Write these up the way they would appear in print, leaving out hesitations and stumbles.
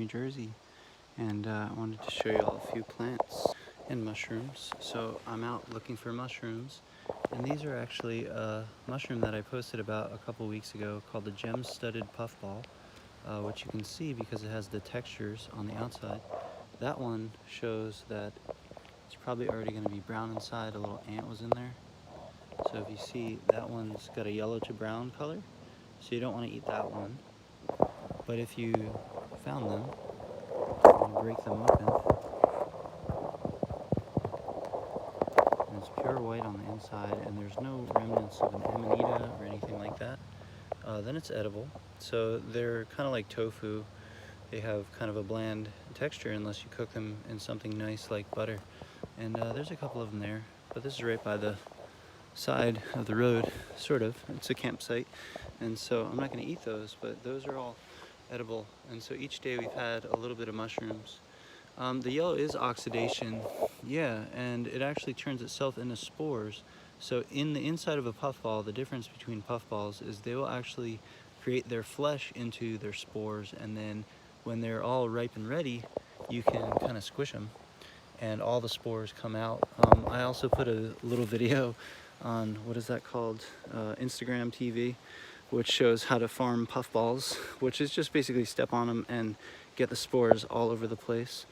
Jersey, and I wanted to show you all a few plants and mushrooms. So I'm out looking for mushrooms, and these are actually a mushroom that I posted about a couple weeks ago called the gem-studded puffball, which you can see because it has the textures on the outside. That one shows that it's probably already going to be brown inside. A little ant was in there. So if you see, that one's got a yellow to brown color, so you don't want to eat that one. But if you found them, you break them open, and it's pure white on the inside, and there's no remnants of an amanita or anything like that, then it's edible. So they're kind of like tofu. They have kind of a bland texture unless you cook them in something nice like butter. And there's a couple of them there, but this is right by the side of the road, sort of. It's a campsite, and so I'm not going to eat those, but those are all edible. And so each day we've had a little bit of mushrooms. The yellow is oxidation, yeah, and it actually turns itself into spores. So in the inside of a puffball, the difference between puffballs is they will actually create their flesh into their spores, and then when they're all ripe and ready, you can kind of squish them and all the spores come out. I also put a little video on, what is that called, Instagram TV, which shows how to farm puffballs, which is just basically step on them and get the spores all over the place.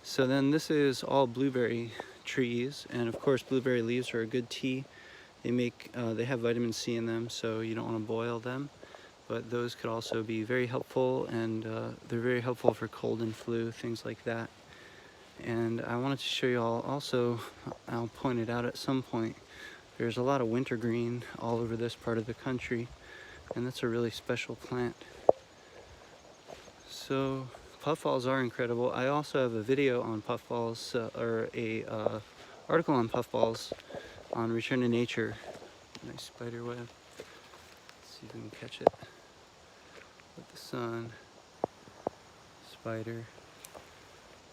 So then this is all blueberry trees, and of course blueberry leaves are a good tea. They have vitamin C in them, so you don't want to boil them, but those could also be very helpful, and they're very helpful for cold and flu, things like that. And I wanted to show you all also, I'll point it out at some point, there's a lot of wintergreen all over this part of the country, and that's a really special plant. So puffballs are incredible. I also have a video on puffballs, or a article on puffballs on Returntonature. Nice spider web. Let's see if we can catch it with the sun. Spider.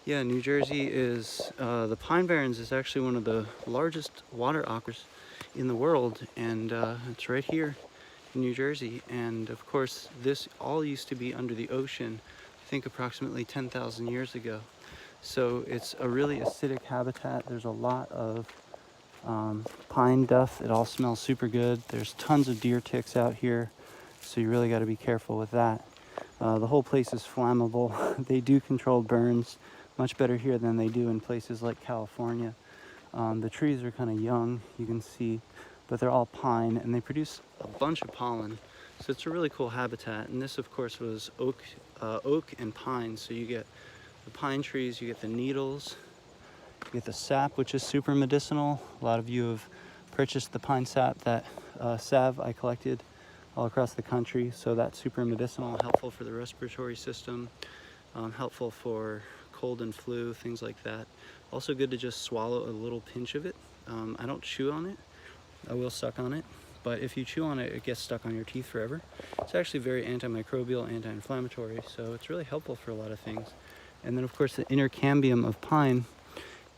Yeah, New Jersey is, the Pine Barrens is actually one of the largest water aquifers in the world, and it's right here in New Jersey. And of course, this all used to be under the ocean, I think approximately 10,000 years ago. So it's a really acidic habitat. There's a lot of pine dust. It all smells super good. There's tons of deer ticks out here, so you really got to be careful with that. The whole place is flammable. They do control burns much better here than they do in places like California. The trees are kind of young, you can see, but they're all pine, and they produce a bunch of pollen. So it's a really cool habitat. And this, of course, was oak and pine. So you get the pine trees, you get the needles, you get the sap, which is super medicinal. A lot of you have purchased the pine sap, that salve I collected all across the country. So that's super medicinal, helpful for the respiratory system, helpful for cold and flu, things like that. Also good to just swallow a little pinch of it. I don't chew on it. I will suck on it, but if you chew on it, it gets stuck on your teeth forever. It's actually very antimicrobial, anti-inflammatory, so it's really helpful for a lot of things. And then of course the inner cambium of pine,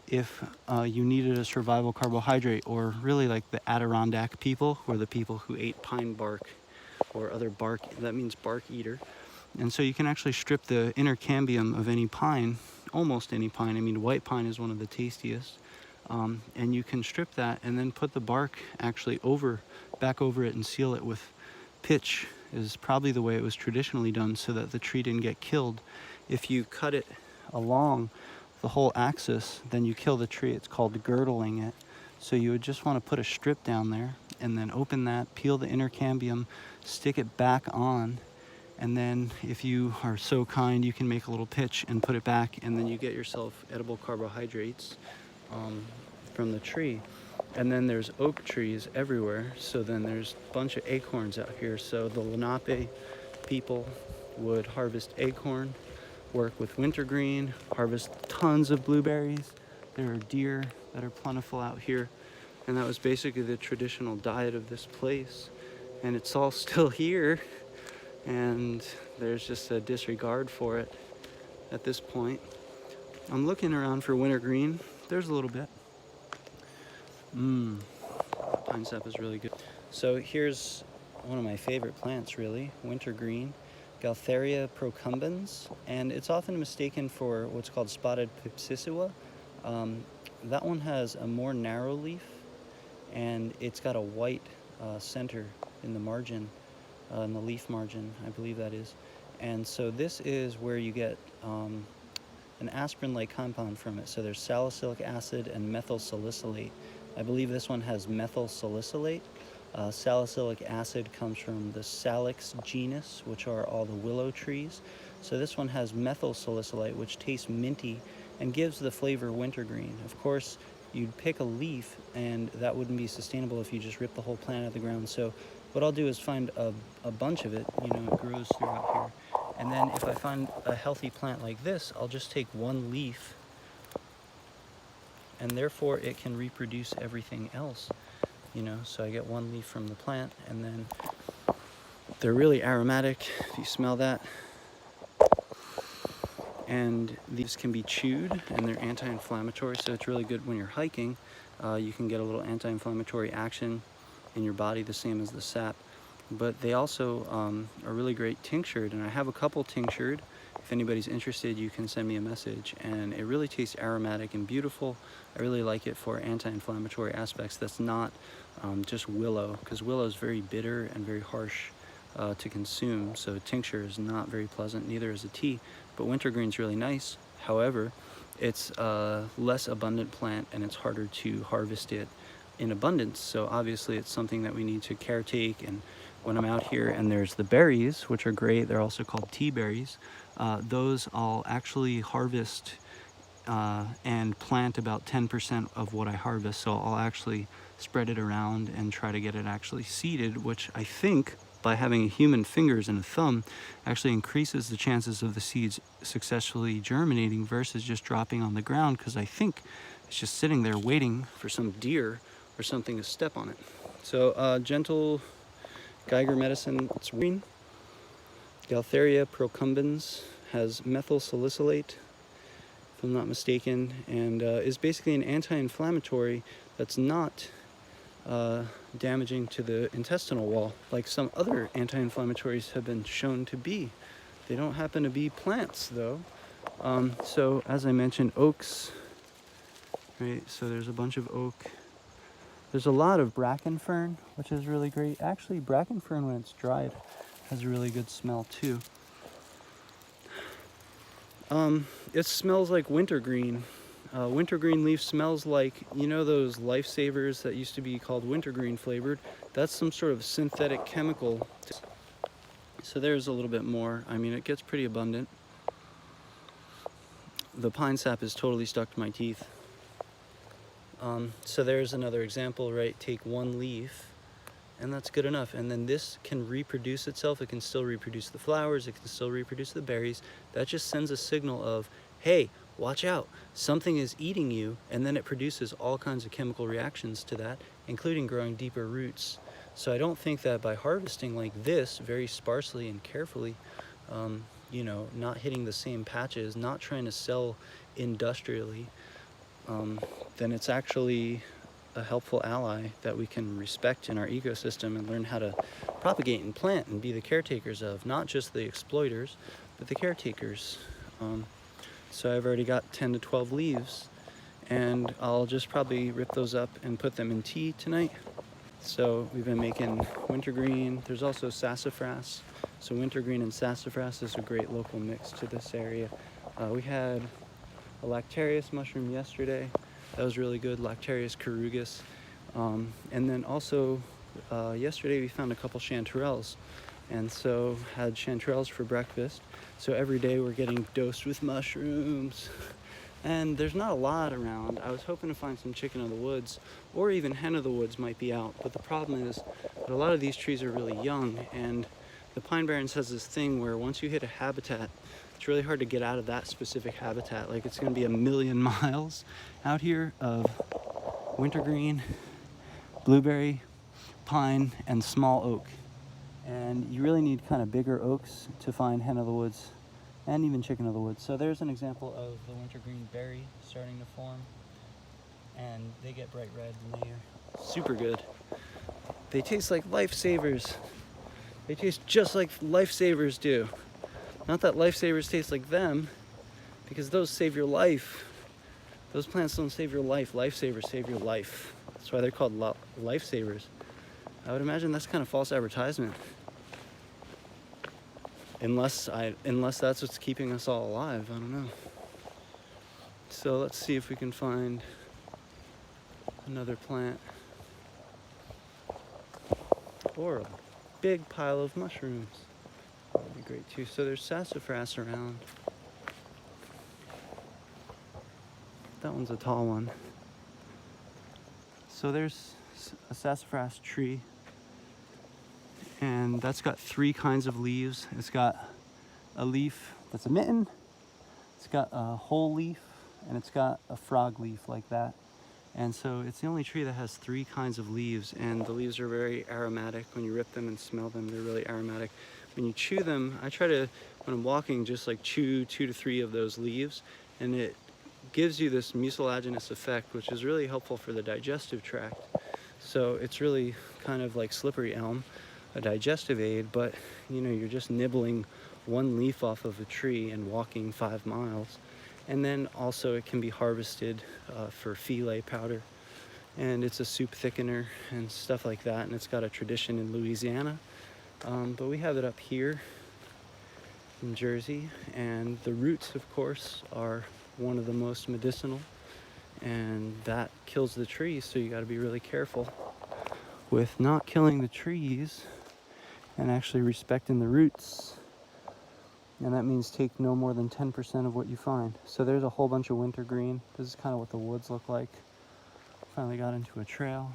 if you needed a survival carbohydrate, or really like the Adirondack people, or the people who ate pine bark or other bark, that means bark eater. And so you can actually strip the inner cambium of any pine, almost any pine. I mean, white pine is one of the tastiest. And you can strip that and then put the bark actually back over it and seal it with pitch, is probably the way it was traditionally done, so that the tree didn't get killed. If you cut it along the whole axis, then you kill the tree. It's called girdling it. So you would just want to put a strip down there and then open that, peel the inner cambium, stick it back on, and then if you are so kind, you can make a little pitch and put it back, and then you get yourself edible carbohydrates from the tree. And then there's oak trees everywhere, so then there's a bunch of acorns out here. So the Lenape people would harvest acorn, work with wintergreen, harvest tons of blueberries. There are deer that are plentiful out here, and that was basically the traditional diet of this place. And it's all still here, and there's just a disregard for it at this point. I'm looking around for wintergreen. There's a little bit. Pine sap is really good. So here's one of my favorite plants, really, wintergreen. Galeria Procumbens, and it's often mistaken for what's called spotted pipsisua. That one has a more narrow leaf, and it's got a white center in the margin, in the leaf margin, I believe that is. And so this is where you get an aspirin-like compound from it. So there's salicylic acid and methyl salicylate. I believe this one has methyl salicylate. Salicylic acid comes from the Salix genus, which are all the willow trees. So this one has methyl salicylate, which tastes minty and gives the flavor wintergreen. Of course, you'd pick a leaf, and that wouldn't be sustainable if you just rip the whole plant out of the ground. So what I'll do is find a bunch of it, you know, it grows throughout here. And then if I find a healthy plant like this, I'll just take one leaf, and therefore it can reproduce everything else. You know, so I get one leaf from the plant, and then they're really aromatic, if you smell that. And these can be chewed, and they're anti-inflammatory, so it's really good when you're hiking. You can get a little anti-inflammatory action in your body, the same as the sap. But they also are really great tinctured, and I have a couple tinctured. If anybody's interested, you can send me a message, and it really tastes aromatic and beautiful. I really like it for anti-inflammatory aspects. That's not just willow, because willow is very bitter and very harsh to consume, so tincture is not very pleasant, neither is a tea. But wintergreen is really nice. However, it's a less abundant plant, and it's harder to harvest it in abundance, so obviously it's something that we need to caretake. And when I'm out here and there's the berries, which are great, they're also called tea berries, those I'll actually harvest and plant about 10% of what I harvest. So I'll actually spread it around and try to get it actually seeded, which I think by having human fingers and a thumb actually increases the chances of the seeds successfully germinating versus just dropping on the ground, because I think it's just sitting there waiting for some deer or something to step on it. So gentle Geiger medicine, it's green. Galeria procumbens has methyl salicylate, if I'm not mistaken, and is basically an anti-inflammatory that's not damaging to the intestinal wall, like some other anti-inflammatories have been shown to be. They don't happen to be plants, though. So, as I mentioned, oaks, right? So there's a bunch of oak. There's a lot of bracken fern, which is really great. Actually, bracken fern, when it's dried, has a really good smell, too. It smells like wintergreen. Wintergreen leaf smells like, you know, those lifesavers that used to be called wintergreen flavored. That's some sort of synthetic chemical. So there's a little bit more. I mean, it gets pretty abundant. The pine sap is totally stuck to my teeth. So there's another example, right? Take one leaf, and that's good enough. And then this can reproduce itself. It can still reproduce the flowers. It can still reproduce the berries. That just sends a signal of, hey, watch out, something is eating you, and then it produces all kinds of chemical reactions to that, including growing deeper roots. So I don't think that by harvesting like this, very sparsely and carefully, you know, not hitting the same patches, not trying to sell industrially, then it's actually a helpful ally that we can respect in our ecosystem and learn how to propagate and plant and be the caretakers of, not just the exploiters, but the caretakers. So I've already got 10 to 12 leaves, and I'll just probably rip those up and put them in tea tonight. So we've been making wintergreen. There's also sassafras. So wintergreen and sassafras is a great local mix to this area. We had a Lactarius mushroom yesterday. That was really good, Lactarius carugus. And then also yesterday we found a couple chanterelles, and so had chanterelles for breakfast. So every day we're getting dosed with mushrooms, and there's not a lot around. I was hoping to find some chicken of the woods, or even hen of the woods might be out, but the problem is that a lot of these trees are really young, and the Pine Barrens has this thing where once you hit a habitat, it's really hard to get out of that specific habitat. Like, it's going to be 1,000,000 miles out here of wintergreen, blueberry, pine, and small oak. And you really need kind of bigger oaks to find hen of the woods and even chicken of the woods. So there's an example of the wintergreen berry starting to form, and they get bright red and they are super good. They taste like lifesavers. They taste just like lifesavers do. Not that lifesavers taste like them, because those save your life. Those plants don't save your life. Lifesavers save your life. That's why they're called lifesavers. I would imagine that's kind of false advertisement. Unless that's what's keeping us all alive. I don't know. So let's see if we can find another plant. Or a big pile of mushrooms. That would be great too. So there's sassafras around. That one's a tall one. So there's a sassafras tree, and that's got 3 kinds of leaves. It's got a leaf that's a mitten, it's got a whole leaf, and it's got a frog leaf like that. And so it's the only tree that has 3 kinds of leaves, and the leaves are very aromatic. When you rip them and smell them, they're really aromatic. When you chew them, I try to, when I'm walking, just like chew 2 to 3 of those leaves, and it gives you this mucilaginous effect, which is really helpful for the digestive tract. So it's really kind of like slippery elm, a digestive aid, but you know, you're just nibbling 1 leaf off of a tree and walking 5 miles. And then also it can be harvested for filet powder, and it's a soup thickener and stuff like that, and it's got a tradition in Louisiana, but we have it up here in Jersey. And the roots, of course, are one of the most medicinal, and that kills the trees, so you got to be really careful with not killing the trees and actually respecting the roots. And that means take no more than 10% of what you find. So there's a whole bunch of wintergreen. This is kind of what the woods look like. Finally got into a trail.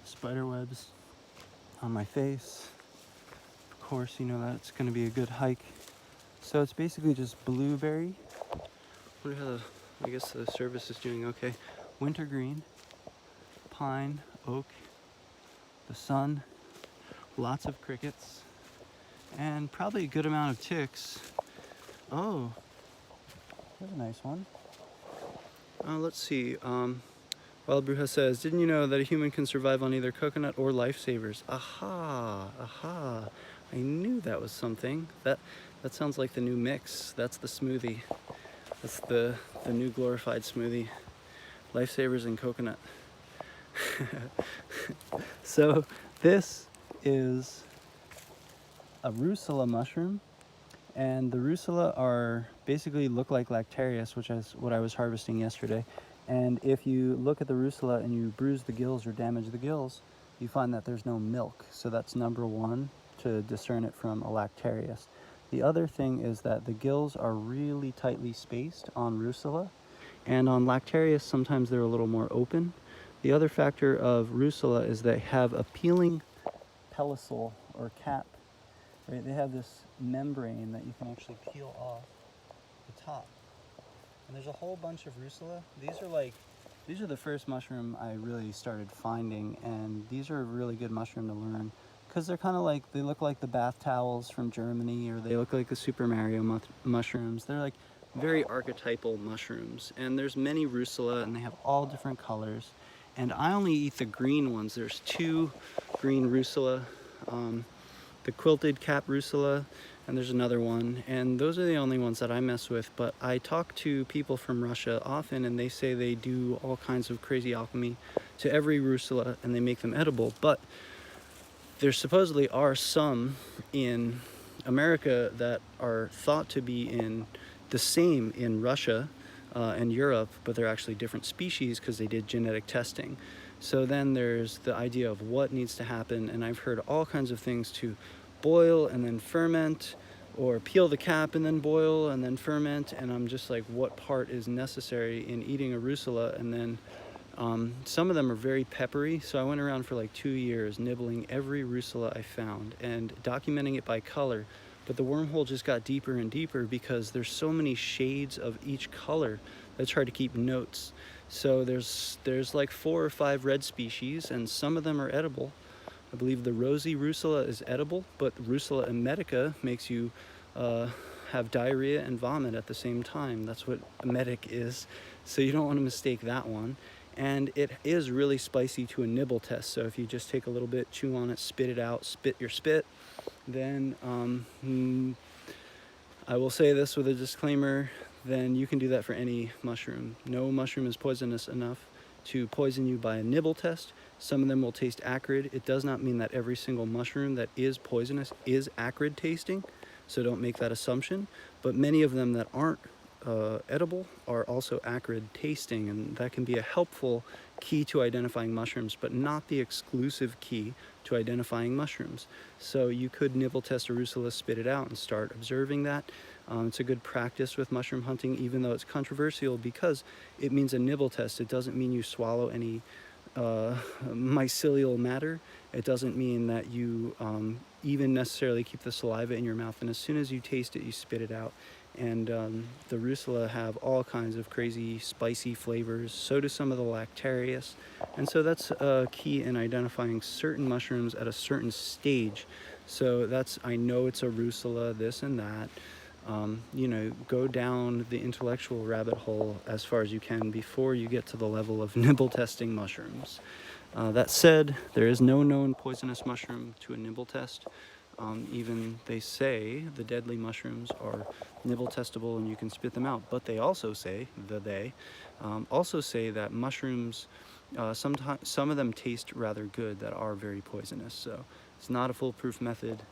Spider webs on my face. Of course, you know that's going to be a good hike. So it's basically just blueberry. Wonder how I guess the service is doing okay. Wintergreen, pine, oak, the sun, lots of crickets, and probably a good amount of ticks. Oh, that's a nice one. Let's see. Wild Bruja says, didn't you know that a human can survive on either coconut or lifesavers? Aha, aha. I knew that was something. That sounds like the new mix. That's the smoothie. That's the new glorified smoothie. Lifesavers and coconut. So this is a rusula mushroom, and the rusula are basically look like Lactarius, which is what I was harvesting yesterday. And if you look at the rusula and you bruise the gills or damage the gills, you find that there's no milk. So that's number 1 to discern it from a Lactarius. The other thing is that the gills are really tightly spaced on rusula, and on Lactarius sometimes they're a little more open. The other factor of rusula is they have a peeling pellicule or cap. Right? They have this membrane that you can actually peel off the top. And there's a whole bunch of rusula. These are the first mushroom I really started finding, and these are a really good mushroom to learn, because they're kind of like, they look like the bath towels from Germany, or they look like the Super Mario mushrooms. They're like very archetypal mushrooms, and there's many rusula, and they have all different colors. And I only eat the green ones. There's 2 green rusula, the quilted cap rusula, and there's another one, and those are the only ones that I mess with. But I talk to people from Russia often, and they say they do all kinds of crazy alchemy to every rusula, and they make them edible. But there supposedly are some in America that are thought to be in the same in Russia and Europe, but they're actually different species because they did genetic testing. So then there's the idea of what needs to happen, and I've heard all kinds of things to boil and then ferment, or peel the cap and then boil and then ferment, and I'm just like, what part is necessary in eating a rusula? And then some of them are very peppery, so I went around for like 2 years nibbling every rusula I found and documenting it by color. But the wormhole just got deeper and deeper because there's so many shades of each color. That's hard to keep notes. So there's like 4 or 5 red species, and some of them are edible. I believe the rosy rusula is edible, but rusula emetica makes you have diarrhea and vomit at the same time. That's what emetic is. So you don't want to mistake that one. And it is really spicy to a nibble test. So if you just take a little bit, chew on it, spit it out, spit your spit, then I will say this with a disclaimer, then you can do that for any mushroom. No mushroom is poisonous enough to poison you by a nibble test. Some of them will taste acrid. It does not mean that every single mushroom that is poisonous is acrid tasting, so don't make that assumption. But many of them that aren't edible are also acrid tasting, and that can be a helpful key to identifying mushrooms, but not the exclusive key to identifying mushrooms. So you could nibble test a Rusula, spit it out, and start observing that. It's a good practice with mushroom hunting, even though it's controversial because it means a nibble test. It doesn't mean you swallow any mycelial matter. It doesn't mean that you even necessarily keep the saliva in your mouth, and as soon as you taste it, you spit it out. And the Rusula have all kinds of crazy spicy flavors. So do some of the Lactarius. And so that's key in identifying certain mushrooms at a certain stage. So that's, I know it's a Rusula, this and that. You know, go down the intellectual rabbit hole as far as you can before you get to the level of nibble testing mushrooms. That said, there is no known poisonous mushroom to a nibble test. Even they say the deadly mushrooms are nibble testable and you can spit them out, but they also say, also say that mushrooms, sometimes some of them taste rather good that are very poisonous. So it's not a foolproof method.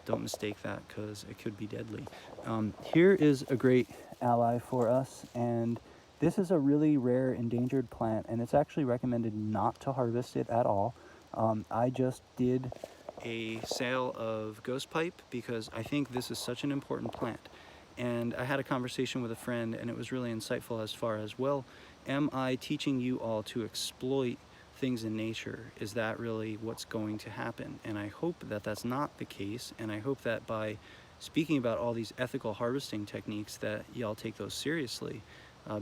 Don't mistake that because it could be deadly. Here is a great ally for us, and this is a really rare endangered plant, and it's actually recommended not to harvest it at all. I just did a sale of ghost pipe because I think this is such an important plant. And I had a conversation with a friend, and it was really insightful as far as, well, am I teaching you all to exploit things in nature? Is that really what's going to happen? And I hope that that's not the case, and I hope that by speaking about all these ethical harvesting techniques that y'all take those seriously,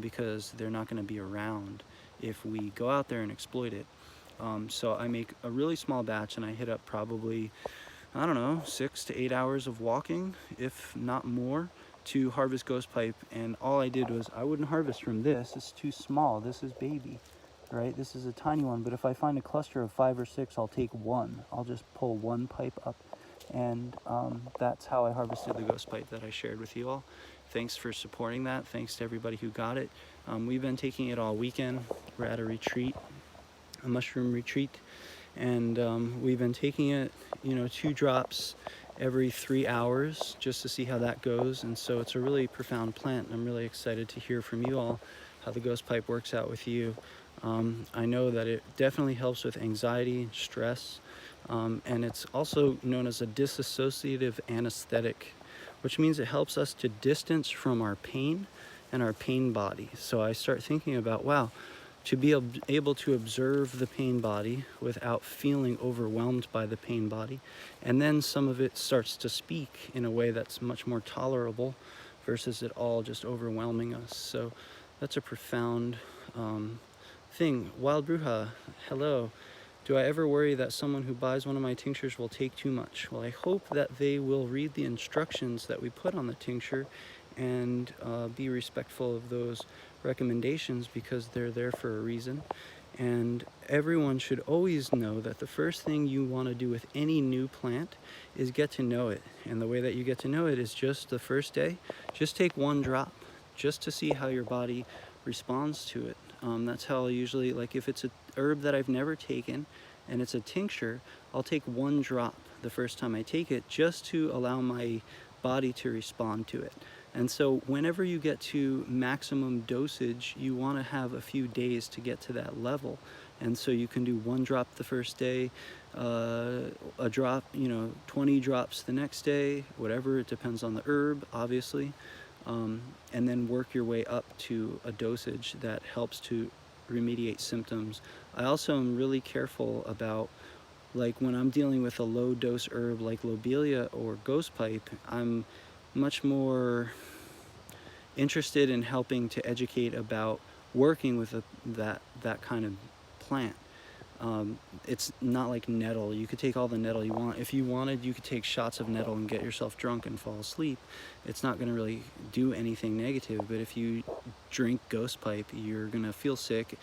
because they're not going to be around if we go out there and exploit it. So I make a really small batch, and I hit up probably, I don't know, 6 to 8 hours of walking, if not more, to harvest ghost pipe. And all I did was, I wouldn't harvest from this, it's too small, this is baby, right? This is a tiny one, but if I find a cluster of 5 or 6, I'll take one. I'll just pull one pipe up, and that's how I harvested the ghost pipe that I shared with you all. Thanks for supporting that. Thanks to everybody who got it. We've been taking it all weekend. We're at a retreat, a mushroom retreat, and we've been taking it, you know, 2 drops every 3 hours just to see how that goes. And so it's a really profound plant. I'm really excited to hear from you all how the ghost pipe works out with you. I know that it definitely helps with anxiety and stress, and it's also known as a dissociative anesthetic, which means it helps us to distance from our pain and our pain body. So I start thinking about, wow, to be able to observe the pain body without feeling overwhelmed by the pain body, and then some of it starts to speak in a way that's much more tolerable versus it all just overwhelming us. So that's a profound thing. Wild Bruja, hello. Do I ever worry that someone who buys one of my tinctures will take too much? Well, I hope that they will read the instructions that we put on the tincture and be respectful of those recommendations, because they're there for a reason. And everyone should always know that the first thing you want to do with any new plant is get to know it. And the way that you get to know it is just the first day, just take 1 drop just to see how your body responds to it. That's how I usually, like if it's a herb that I've never taken and it's a tincture, I'll take 1 drop the first time I take it just to allow my body to respond to it. And so whenever you get to maximum dosage, you want to have a few days to get to that level. And so you can do 1 drop the first day, a drop, 20 drops the next day, whatever, it depends on the herb, obviously. And then work your way up to a dosage that helps to remediate symptoms. I also am really careful about, like when I'm dealing with a low dose herb like Lobelia or ghost pipe, I'm much more interested in helping to educate about working with that kind of plant. It's not like nettle. You could take all the nettle you want. If you wanted, you could take shots of nettle and get yourself drunk and fall asleep. It's not going to really do anything negative, but if you drink ghost pipe, you're going to feel sick.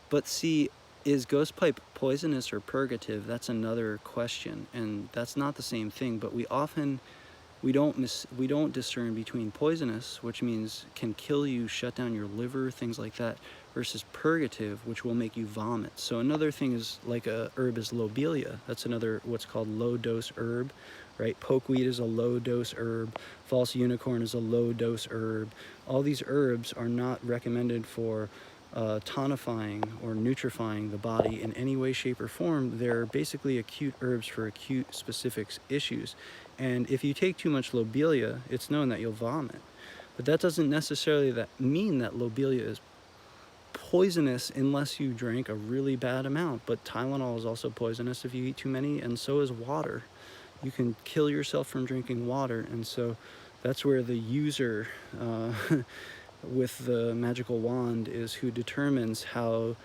But see, is ghost pipe poisonous or purgative? That's another question, and that's not the same thing, but we often we don't discern between poisonous, which means can kill you, shut down your liver, things like that, versus purgative, which will make you vomit. So another thing is like a herb is lobelia. That's another what's called low dose herb, right? Pokeweed is a low dose herb. False unicorn is a low dose herb. All these herbs are not recommended for tonifying or nutrifying the body in any way, shape, or form. They're basically acute herbs for acute specific issues. And if you take too much lobelia, it's known that you'll vomit. But that doesn't necessarily mean that lobelia is poisonous unless you drank a really bad amount. But Tylenol is also poisonous if you eat too many, and so is water. You can kill yourself from drinking water, and so that's where the user with the magical wand is who determines how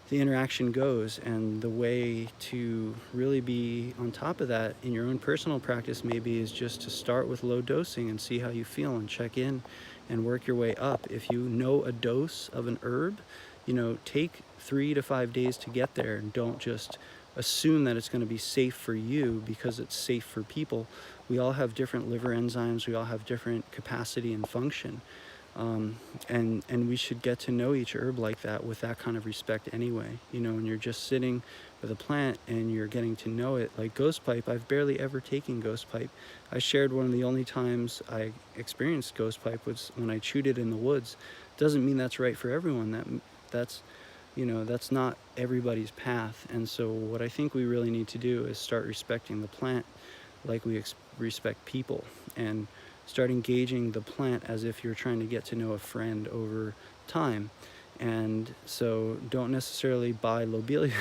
the interaction goes. And the way to really be on top of that in your own personal practice maybe is just to start with low dosing and see how you feel and check in and work your way up. If you know a dose of an herb, take 3 to 5 days to get there, and don't just assume that it's going to be safe for you because it's safe for people. We all have different liver enzymes, we all have different capacity and function. And we should get to know each herb like that, with that kind of respect anyway. When you're just sitting with a plant and you're getting to know it, like ghost pipe, I've barely ever taken ghost pipe. I shared one of the only times I experienced ghost pipe was when I chewed it in the woods. Doesn't mean that's right for everyone. That's not everybody's path. And so what I think we really need to do is start respecting the plant like we respect people, and start engaging the plant as if you're trying to get to know a friend over time. And so don't necessarily buy lobelia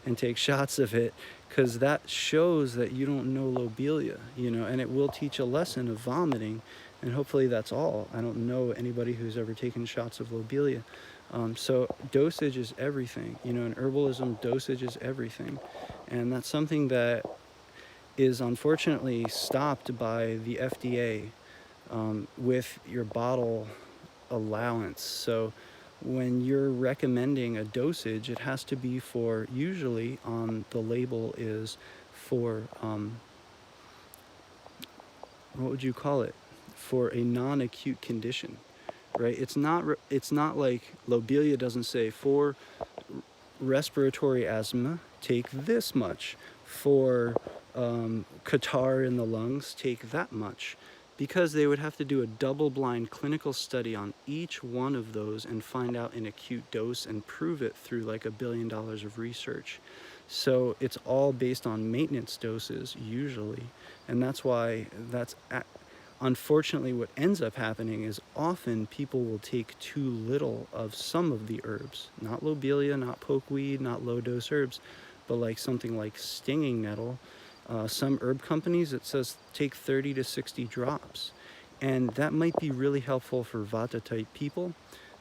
and take shots of it, because that shows that you don't know lobelia, and it will teach a lesson of vomiting, and hopefully that's all. I don't know anybody who's ever taken shots of lobelia. So dosage is everything. In herbalism, dosage is everything. And that's something that is unfortunately stopped by the FDA with your bottle allowance. So when you're recommending a dosage, it has to be for, usually on the label is for, what would you call it? For a non-acute condition, right? It's not like lobelia doesn't say for respiratory asthma, take this much. For catarrh in the lungs, take that much. Because they would have to do a double-blind clinical study on each one of those and find out an acute dose and prove it through like $1 billion of research. So it's all based on maintenance doses usually, and that's why unfortunately what ends up happening is often people will take too little of some of the herbs, not lobelia, not pokeweed, not low-dose herbs, but like something like stinging nettle. Some herb companies, it says take 30 to 60 drops. And that might be really helpful for Vata type people.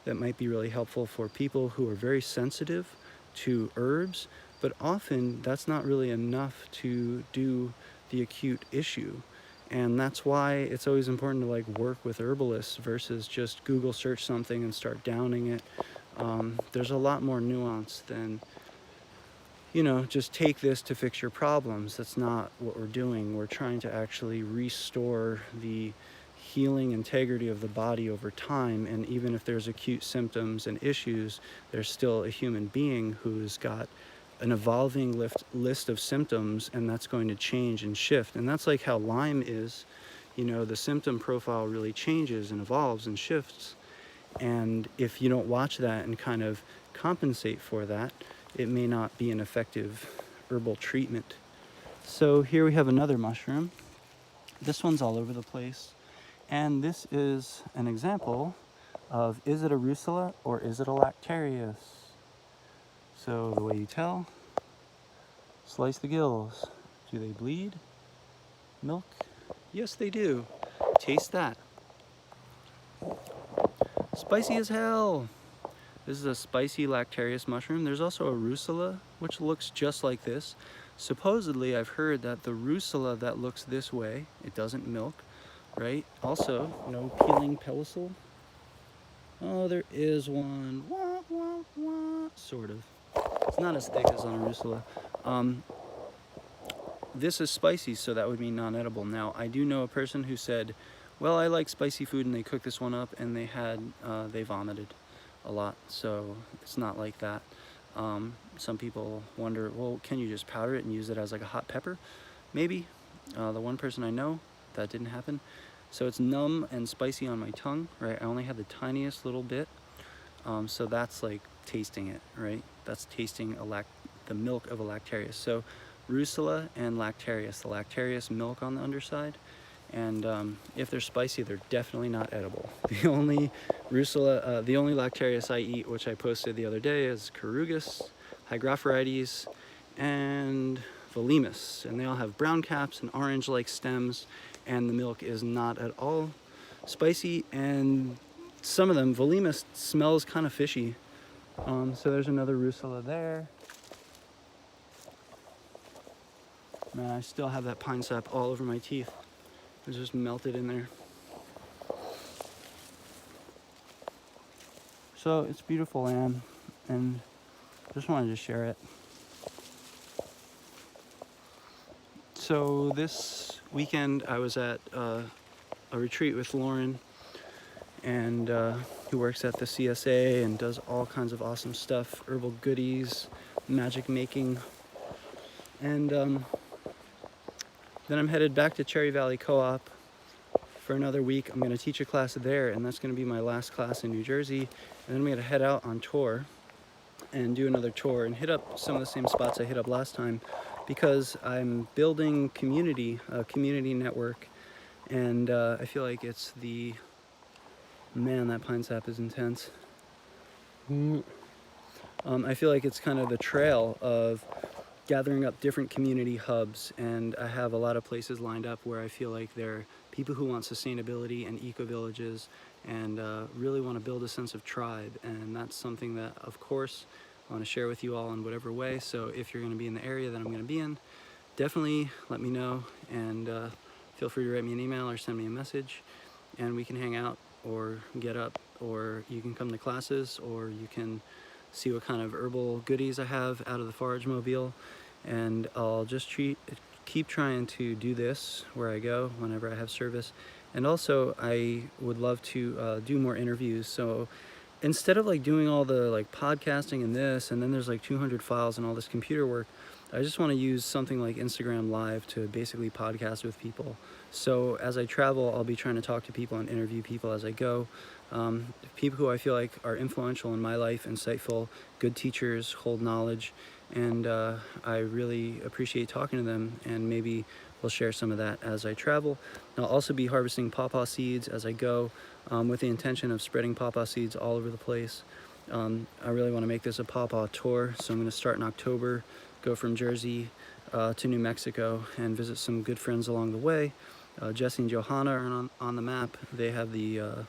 That might be really helpful for people who are very sensitive to herbs. But often that's not really enough to do the acute issue. And that's why it's always important to like work with herbalists versus just Google search something and start downing it. There's a lot more nuance than, just take this to fix your problems. That's not what we're doing. We're trying to actually restore the healing integrity of the body over time. And even if there's acute symptoms and issues, there's still a human being who's got an evolving list of symptoms, and that's going to change and shift. And that's like how Lyme is. The symptom profile really changes and evolves and shifts. And if you don't watch that and kind of compensate for that, it may not be an effective herbal treatment. So here we have another mushroom. This one's all over the place. And this is an example of, is it a Russula or is it a Lactarius? So the way you tell, slice the gills. Do they bleed? Milk? Yes, they do. Taste that. Spicy as hell. This is a spicy Lactarius mushroom. There's also a Russula, which looks just like this. Supposedly, I've heard that the Russula that looks this way, it doesn't milk, right? Also, no peeling pellicule. Oh, there is one. Wah, wah, wah. Sort of. It's not as thick as on a Russula. this is spicy, so that would mean non-edible. Now, I do know a person who said, well, I like spicy food, and they cooked this one up, and they vomited a lot, so it's not like that. Some people wonder, well, can you just powder it and use it as like a hot pepper? Maybe. The one person I know, that didn't happen. So it's numb and spicy on my tongue, right? I only had the tiniest little bit. So that's like tasting it, right? That's tasting the milk of a Lactarius. So Rusula and Lactarius. The Lactarius milk on the underside. And if they're spicy, they're definitely not edible. The only Lactarius I eat, which I posted the other day, is Corugus, Hygrophorides, and Volimus. And they all have brown caps and orange-like stems, and the milk is not at all spicy. And some of them, Volimus smells kind of fishy. So there's another Rusula there. Man, I still have that pine sap all over my teeth. It's just melted in there. So it's beautiful land, and just wanted to share it. So this weekend I was at a retreat with Lauren, and who works at the CSA and does all kinds of awesome stuff, herbal goodies, magic making. And then I'm headed back to Cherry Valley Co-op for another week. I'm going to teach a class there, and that's going to be my last class in New Jersey. And then I'm going to head out on tour and do another tour and hit up some of the same spots I hit up last time, because I'm building a community network, and I feel like it's man, that pine sap is intense. I feel like it's kind of the trail of gathering up different community hubs, and I have a lot of places lined up where I feel like they're people who want sustainability and eco-villages and really want to build a sense of tribe, and that's something that, of course, I want to share with you all in whatever way. So if you're going to be in the area that I'm going to be in, definitely let me know, and feel free to write me an email or send me a message, and we can hang out or get up, or you can come to classes, or you can see what kind of herbal goodies I have out of the forage mobile. And I'll just keep trying to do this where I go whenever I have service. And also I would love to do more interviews. So instead of like doing all the like podcasting and this, and then there's like 200 files and all this computer work, I just want to use something like Instagram Live to basically podcast with people. So as I travel, I'll be trying to talk to people and interview people as I go. People who I feel like are influential in my life, insightful, good teachers, hold knowledge, and I really appreciate talking to them, and maybe we'll share some of that as I travel. And I'll also be harvesting pawpaw seeds as I go, with the intention of spreading pawpaw seeds all over the place. I really want to make this a pawpaw tour, so I'm going to start in October, go from Jersey to New Mexico, and visit some good friends along the way. Jesse and Johanna are on the map. They have the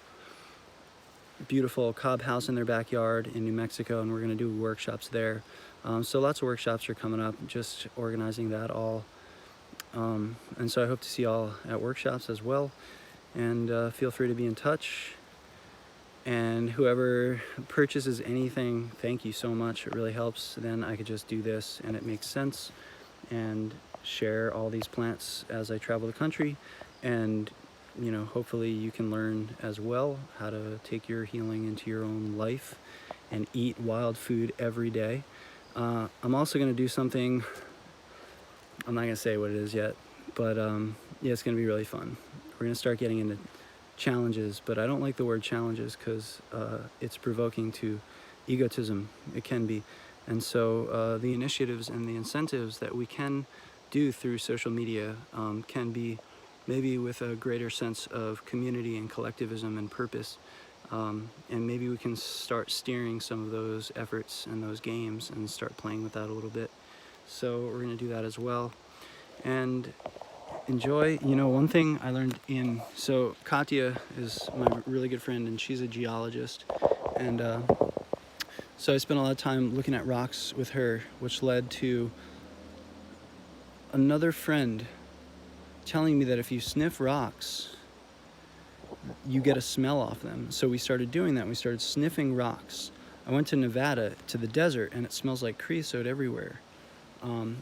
beautiful cob house in their backyard in New Mexico, and we're going to do workshops there. So lots of workshops are coming up, just organizing that all. And so I hope to see you all at workshops as well, and feel free to be in touch. And whoever purchases anything, thank you so much. It really helps. Then I could just do this and it makes sense, and share all these plants as I travel the country. And you know, hopefully you can learn as well how to take your healing into your own life and eat wild food every day. I'm also going to do something, I'm not going to say what it is yet, but yeah, it's going to be really fun. We're going to start getting into challenges, but I don't like the word challenges because it's provoking to egotism. It can be. And so the initiatives and the incentives that we can do through social media can be maybe with a greater sense of community and collectivism and purpose. And maybe we can start steering some of those efforts and those games and start playing with that a little bit. So we're going to do that as well. And enjoy. You know, one thing I learned so Katya is my really good friend, and she's a geologist. And so I spent a lot of time looking at rocks with her, which led to another friend telling me that if you sniff rocks, you get a smell off them. So we started doing that. We started sniffing rocks. I went to Nevada, to the desert, and it smells like creosote everywhere.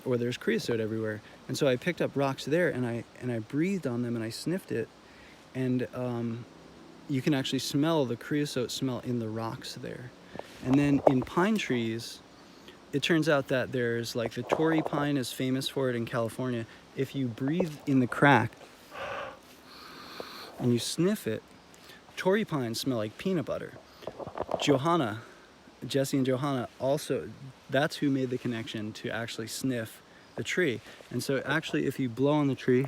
or there's creosote everywhere. And so I picked up rocks there, and I breathed on them, and I sniffed it, and you can actually smell the creosote smell in the rocks there. And then in pine trees, it turns out that there's like the Torrey pine is famous for it in California. If you breathe in the crack and you sniff it, Torrey pines smell like peanut butter. Jesse and Johanna also, that's who made the connection to actually sniff the tree. And so actually if you blow on the tree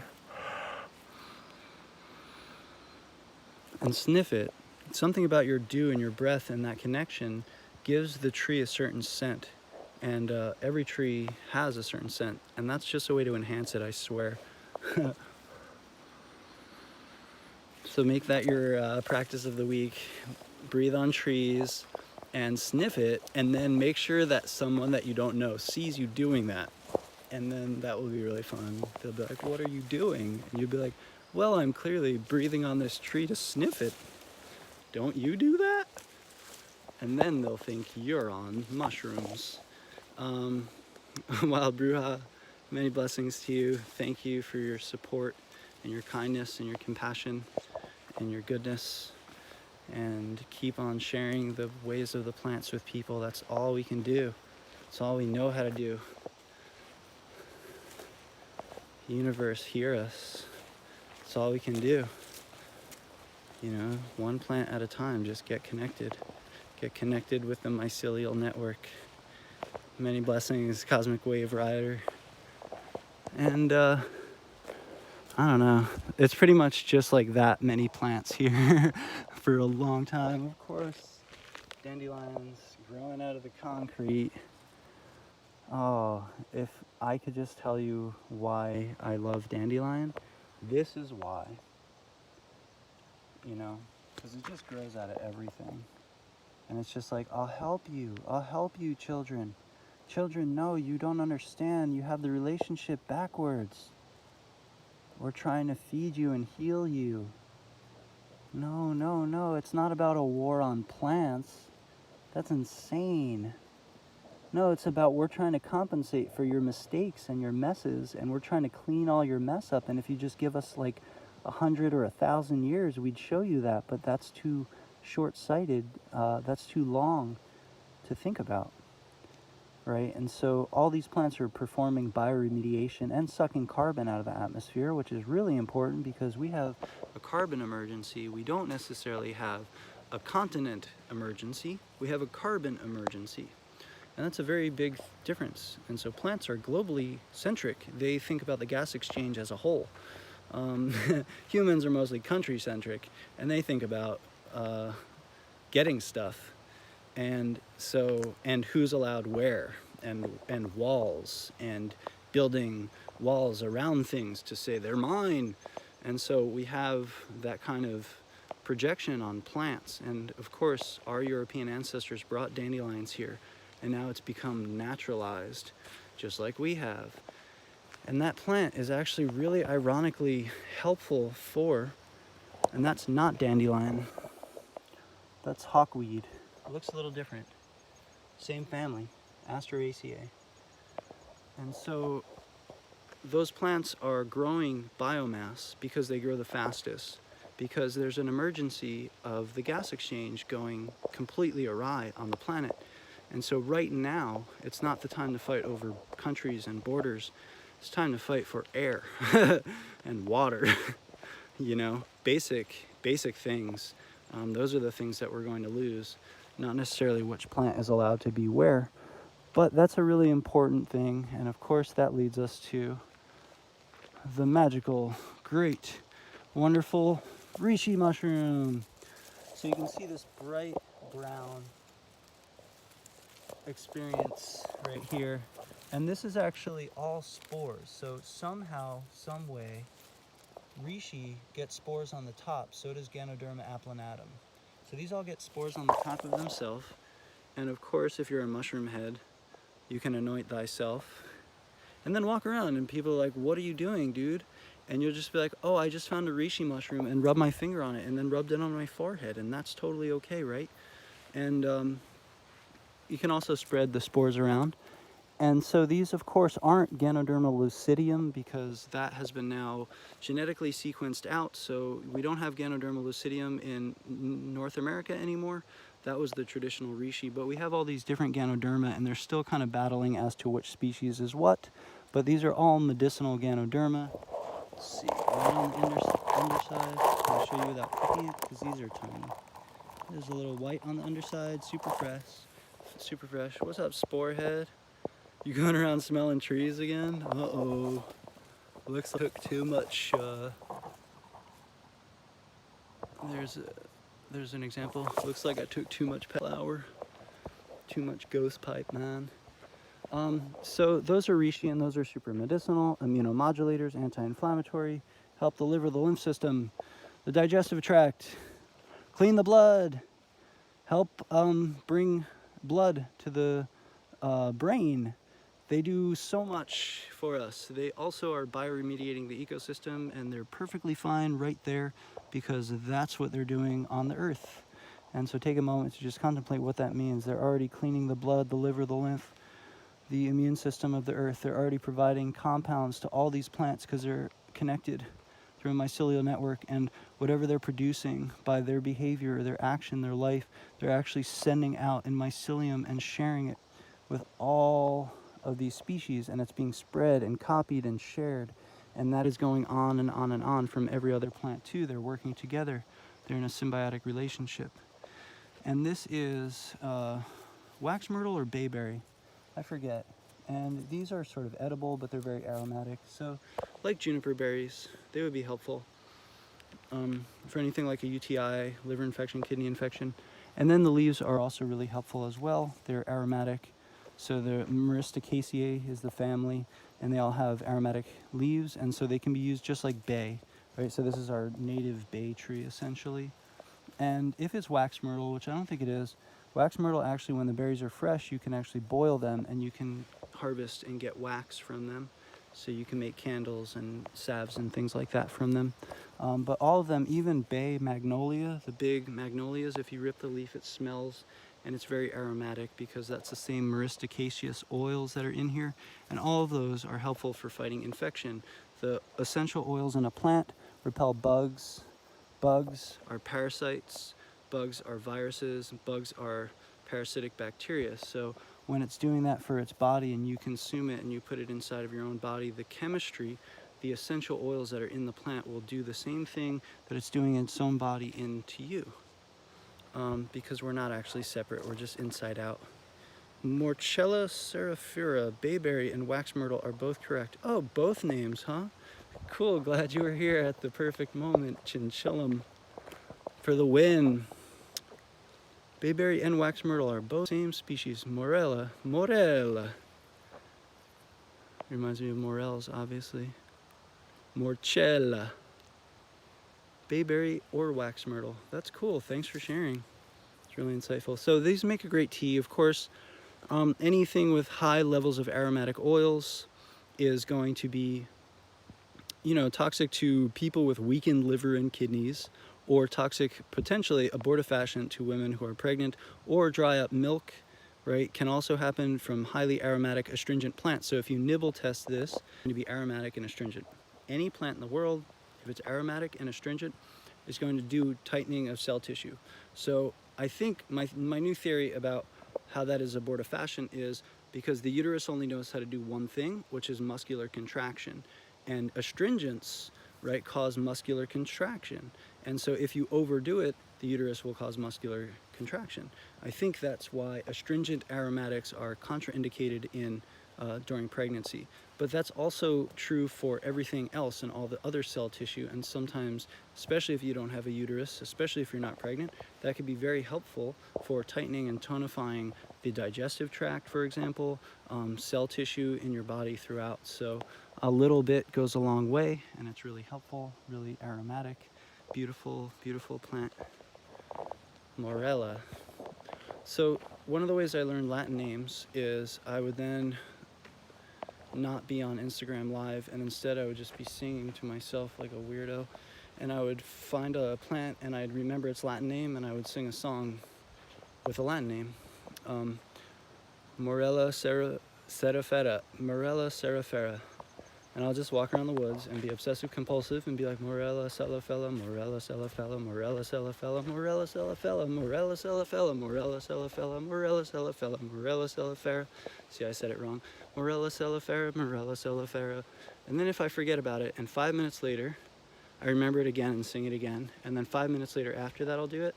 and sniff it, something about your dew and your breath and that connection gives the tree a certain scent. And every tree has a certain scent, and that's just a way to enhance it, I swear. So make that your practice of the week. Breathe on trees and sniff it, and then make sure that someone that you don't know sees you doing that. And then that will be really fun. They'll be like, what are you doing? And you'll be like, well, I'm clearly breathing on this tree to sniff it. Don't you do that? And then they'll think you're on mushrooms. Wild Bruja, many blessings to you. Thank you for your support and your kindness and your compassion and your goodness. And keep on sharing the ways of the plants with people. That's all we can do. That's all we know how to do. Universe, hear us. That's all we can do. You know, one plant at a time, just get connected. Get connected with the mycelial network. Many blessings, Cosmic Wave Rider. And I don't know, it's pretty much just like that many plants here for a long time. Of course, dandelions growing out of the concrete. Oh, if I could just tell you why I love dandelion, this is why. You know, because it just grows out of everything. And it's just like, I'll help you, children. Children, no, you don't understand. You have the relationship backwards. We're trying to feed you and heal you. No, it's not about a war on plants. That's insane. No, it's about we're trying to compensate for your mistakes and your messes, and we're trying to clean all your mess up. And if you just give us like 100 or 1,000 years, we'd show you that, but that's too short-sighted. That's too long to think about. Right, and so all these plants are performing bioremediation and sucking carbon out of the atmosphere, which is really important because we have a carbon emergency. We don't necessarily have a continent emergency. We have a carbon emergency, and that's a very big difference. And so plants are globally centric. They think about the gas exchange as a whole. Humans are mostly country centric, and they think about getting stuff. And so, and who's allowed where, and walls, and building walls around things to say they're mine. And so we have that kind of projection on plants. And of course, our European ancestors brought dandelions here, and now it's become naturalized, just like we have. And that plant is actually really ironically helpful for, and that's not dandelion, that's hawkweed. It looks a little different. Same family, Asteraceae. And so those plants are growing biomass because they grow the fastest, because there's an emergency of the gas exchange going completely awry on the planet. And so right now, it's not the time to fight over countries and borders. It's time to fight for air and water, you know, basic things. Those are the things that we're going to lose. Not necessarily which plant is allowed to be where, but that's a really important thing. And of course that leads us to the magical, great, wonderful reishi mushroom. So you can see this bright brown experience right here. And this is actually all spores. So somehow, some way, reishi gets spores on the top. So does Ganoderma applanatum. So these all get spores on the top of themselves. And of course, if you're a mushroom head, you can anoint thyself and then walk around and people are like, what are you doing, dude? And you'll just be like, oh, I just found a reishi mushroom and rubbed my finger on it and then rubbed it on my forehead. And that's totally okay, right? And you can also spread the spores around. And so these, of course, aren't Ganoderma lucidium because that has been now genetically sequenced out. So we don't have Ganoderma lucidium in North America anymore. That was the traditional reishi. But we have all these different Ganoderma, and they're still kind of battling as to which species is what. But these are all medicinal Ganoderma. Let's see, right on the underside. I'll show you without picking it because these are tiny. There's a little white on the underside, super fresh. Super fresh. What's up, Sporehead? You going around smelling trees again? Uh-oh. Looks like I took too much, there's an example. Looks like I took too much flower. Too much ghost pipe, man. So those are reishi, and those are super medicinal, immunomodulators, anti-inflammatory, help the liver, the lymph system, the digestive tract, clean the blood, help bring blood to the brain. They do so much for us. They also are bioremediating the ecosystem, and they're perfectly fine right there because that's what they're doing on the earth. And so take a moment to just contemplate what that means. They're already cleaning the blood, the liver, the lymph, the immune system of the earth. They're already providing compounds to all these plants because they're connected through a mycelial network, and whatever they're producing by their behavior, their action, their life, they're actually sending out in mycelium and sharing it with all of these species, and it's being spread and copied and shared, and that is going on and on and on from every other plant too. They're working together. They're in a symbiotic relationship. And this is wax myrtle or bayberry, I forget. And these are sort of edible, but they're very aromatic. So like juniper berries, they would be helpful for anything like a UTI, liver infection, kidney infection. And then the leaves are also really helpful as well. They're aromatic. So the Myristicaceae is the family, and they all have aromatic leaves, and so they can be used just like bay, right? So this is our native bay tree, essentially. And if it's wax myrtle, which I don't think it is, wax myrtle actually, when the berries are fresh, you can actually boil them, and you can harvest and get wax from them. So you can make candles and salves and things like that from them. But all of them, even bay magnolia, the big magnolias, if you rip the leaf, it smells, and it's very aromatic because that's the same Myristicaceous oils that are in here. And all of those are helpful for fighting infection. The essential oils in a plant repel bugs. Bugs are parasites. Bugs are viruses. Bugs are parasitic bacteria. So when it's doing that for its body and you consume it and you put it inside of your own body, the chemistry, the essential oils that are in the plant will do the same thing that it's doing in its own body into you. Because we're not actually separate, we're just inside out. Morchella serifera, bayberry, and wax myrtle are both correct. Oh, both names, huh? Cool, glad you were here at the perfect moment. Chinchillum for the win. Bayberry and wax myrtle are both same species. Morella. Reminds me of morels, obviously. Morchella. Bayberry or wax myrtle. That's cool, thanks for sharing. It's really insightful. So these make a great tea. Of course, anything with high levels of aromatic oils is going to be, toxic to people with weakened liver and kidneys, or toxic, potentially abortifacient to women who are pregnant, or dry up milk, right? Can also happen from highly aromatic astringent plants. So if you nibble test this, it's going to be aromatic and astringent. Any plant in the world, if it's aromatic and astringent, is going to do tightening of cell tissue. So I think my new theory about how that is abortifacient is because the uterus only knows how to do one thing, which is muscular contraction. And astringents, right, cause muscular contraction. And so if you overdo it, the uterus will cause muscular contraction. I think that's why astringent aromatics are contraindicated in during pregnancy. But that's also true for everything else and all the other cell tissue. And sometimes, especially if you don't have a uterus, especially if you're not pregnant, that could be very helpful for tightening and tonifying the digestive tract, for example, cell tissue in your body throughout. So a little bit goes a long way, and it's really helpful, really aromatic, beautiful, beautiful plant. Morella. So one of the ways I learned Latin names is I would then not be on Instagram Live, and instead I would just be singing to myself like a weirdo, and I would find a plant and I'd remember its Latin name and I would sing a song with a Latin name. Morella Cerifera, Morella cerifera. And I'll just walk around the woods and be obsessive compulsive and be like, Morella celifella, Morella celifella, Morella celifella, Morella celifella, Morella celifella, Morella celifella, Morella celifella, Morella celifera. See, I said it wrong. Morella celifera, Morella celifera. And then if I forget about it, and 5 minutes later, I remember it again and sing it again. And then 5 minutes later after that, I'll do it.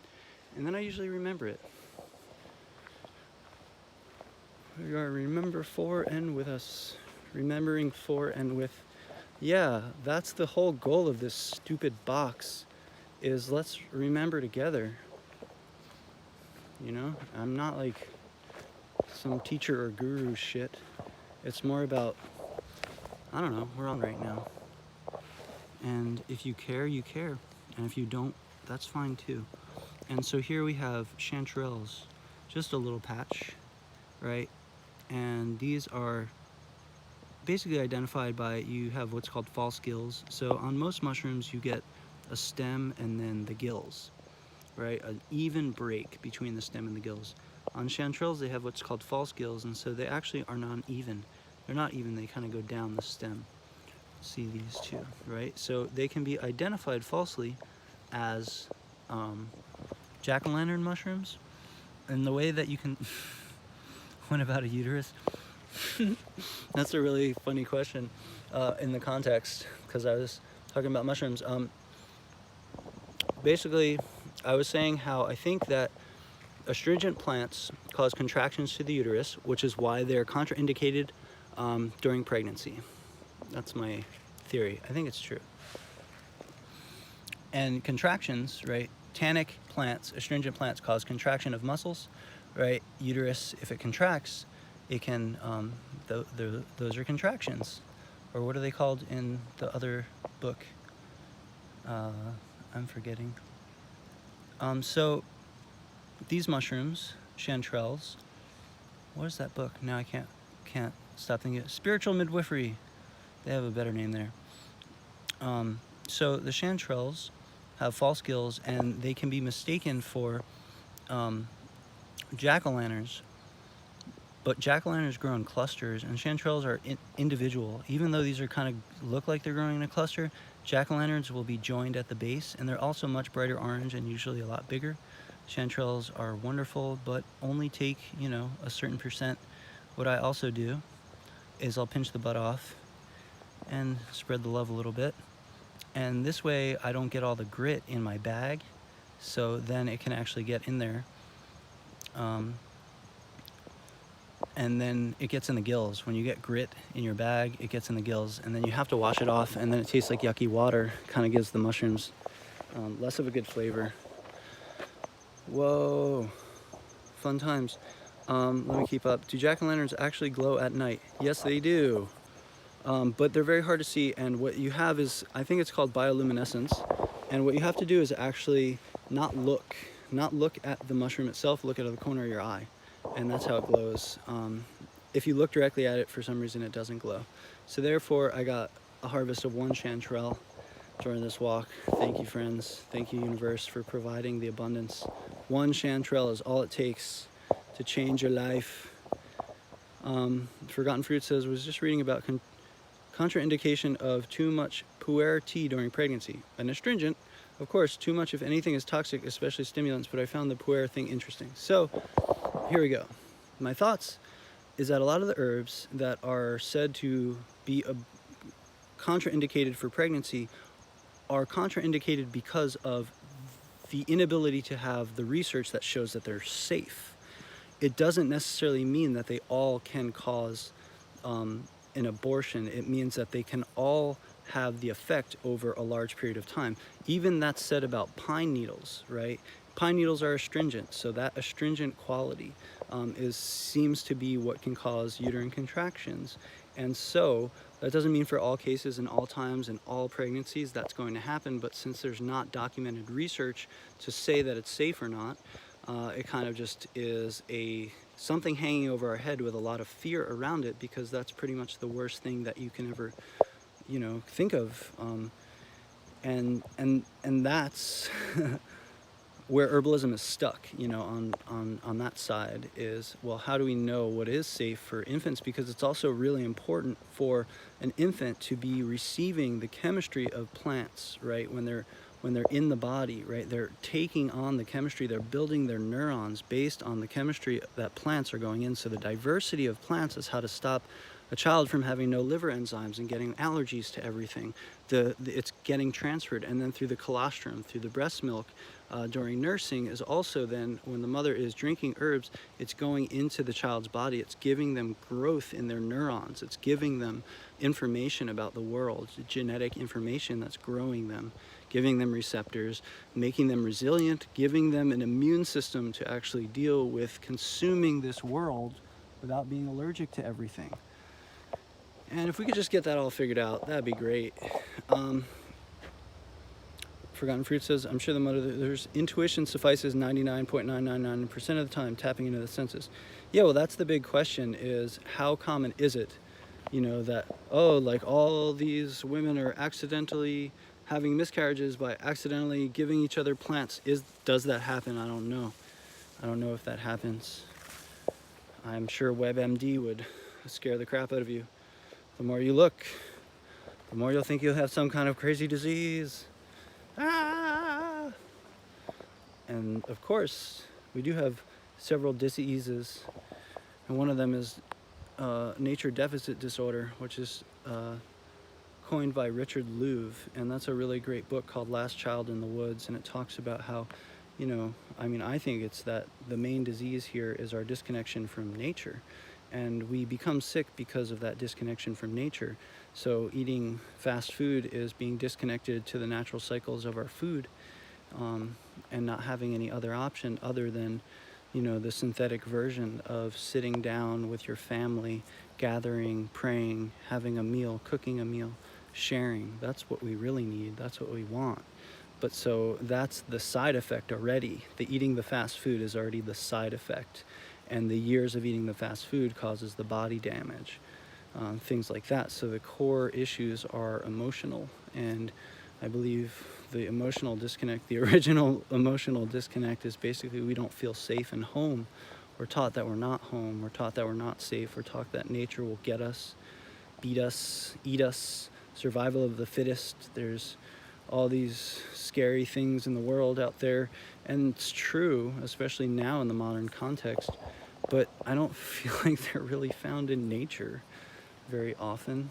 And then I usually remember it. We are remember for and with us. Remembering for and with. Yeah, that's the whole goal of this stupid box, is let's remember together. You know, I'm not like some teacher or guru shit. It's more about, I don't know, we're on right now. And if you care, you care. And if you don't, that's fine too. And so here we have Chanterelles, just a little patch, right? And these are basically identified by, you have what's called false gills. So on most mushrooms you get a stem and then the gills, right? An even break between the stem and the gills. On Chanterelles they have what's called false gills, and so they actually are non-even. They're not even, they kind of go down the stem. See these two, right? So they can be identified falsely as jack-o'-lantern mushrooms. And the way that you can what about a uterus? That's a really funny question in the context, because I was talking about mushrooms. Basically, I was saying how I think that astringent plants cause contractions to the uterus, which is why they're contraindicated during pregnancy. That's my theory. I think it's true. And contractions, right? Tannic plants, astringent plants cause contraction of muscles, right? Uterus, if it contracts, it can, those are contractions. Or what are they called in the other book? I'm forgetting. So these mushrooms, Chanterelles, what is that book? Now I can't stop thinking. Spiritual Midwifery. They have a better name there. So the Chanterelles have false gills, and they can be mistaken for jack-o'-lanterns. But jack-o'-lanterns grow in clusters, and Chanterelles are individual. Even though these are kind of look like they're growing in a cluster, jack-o'-lanterns will be joined at the base, and they're also much brighter orange and usually a lot bigger. Chanterelles are wonderful, but only take, you know, a certain percent. What I also do is I'll pinch the bud off and spread the love a little bit. And this way I don't get all the grit in my bag, so then it can actually get in there. And then it gets in the gills. When you get grit in your bag, it gets in the gills, and then you have to wash it off, and then it tastes like yucky water. Kind of gives the mushrooms less of a good flavor. Whoa, fun times. Let me keep up. Do jack-o'-lanterns actually glow at night? Yes, they do. But they're very hard to see, and what you have is, I think it's called bioluminescence, and what you have to do is actually not look at the mushroom itself, look out of the corner of your eye, and that's how it glows. If you look directly at it, for some reason it doesn't glow. So therefore I got a harvest of 1 chanterelle during this walk. Thank you, friends. Thank you, universe, for providing the abundance. 1 chanterelle is all it takes to change your life. Forgotten Fruit says, was just reading about contraindication of too much pu'er tea during pregnancy. An astringent, of course, too much of anything is toxic, especially stimulants, but I found the pu'er thing interesting. So here we go. My thoughts is that a lot of the herbs that are said to be contraindicated for pregnancy are contraindicated because of the inability to have the research that shows that they're safe. It doesn't necessarily mean that they all can cause an abortion. It means that they can all have the effect over a large period of time. Even that's said about pine needles, right? Pine needles are astringent, so that astringent quality seems to be what can cause uterine contractions. And so that doesn't mean for all cases and all times and all pregnancies that's going to happen, but since there's not documented research to say that it's safe or not, it kind of just is something hanging over our head with a lot of fear around it, because that's pretty much the worst thing that you can ever, you know, think of. And that's where herbalism is stuck, you know, on that side is, well, how do we know what is safe for infants? Because it's also really important for an infant to be receiving the chemistry of plants, right? When they're in the body, right? They're taking on the chemistry, they're building their neurons based on the chemistry that plants are going in. So the diversity of plants is how to stop a child from having no liver enzymes and getting allergies to everything. It's getting transferred, and then through the colostrum, through the breast milk, during nursing is also then, when the mother is drinking herbs, it's going into the child's body. It's giving them growth in their neurons. It's giving them information about the world, genetic information that's growing them, giving them receptors, making them resilient, giving them an immune system to actually deal with consuming this world without being allergic to everything. And if we could just get that all figured out, that'd be great. Forgotten Fruit says, I'm sure the mother's intuition suffices 99.999% of the time, tapping into the senses. Yeah, well, that's the big question, is how common is it, you know, that, oh, like all these women are accidentally having miscarriages by accidentally giving each other plants. Does that happen? I don't know. I don't know if that happens. I'm sure WebMD would scare the crap out of you. The more you look, the more you'll think you'll have some kind of crazy disease. Ah! And of course, we do have several diseases, and one of them is nature deficit disorder, which is coined by Richard Louv, and that's a really great book called Last Child in the Woods, and it talks about how, you know, I mean, I think it's that the main disease here is our disconnection from nature, and we become sick because of that disconnection from nature. So eating fast food is being disconnected to the natural cycles of our food, and not having any other option other than, you know, the synthetic version of sitting down with your family, gathering, praying, having a meal, cooking a meal, sharing. That's what we really need. That's what we want. But so that's the side effect already. The eating the fast food is already the side effect. And the years of eating the fast food causes the body damage, things like that. So the core issues are emotional. And I believe the emotional disconnect, the original emotional disconnect, is basically we don't feel safe and home. We're taught that we're not home. We're taught that we're not safe. We're taught that nature will get us, beat us, eat us, survival of the fittest. There's all these scary things in the world out there. And it's true, especially now in the modern context. But I don't feel like they're really found in nature very often.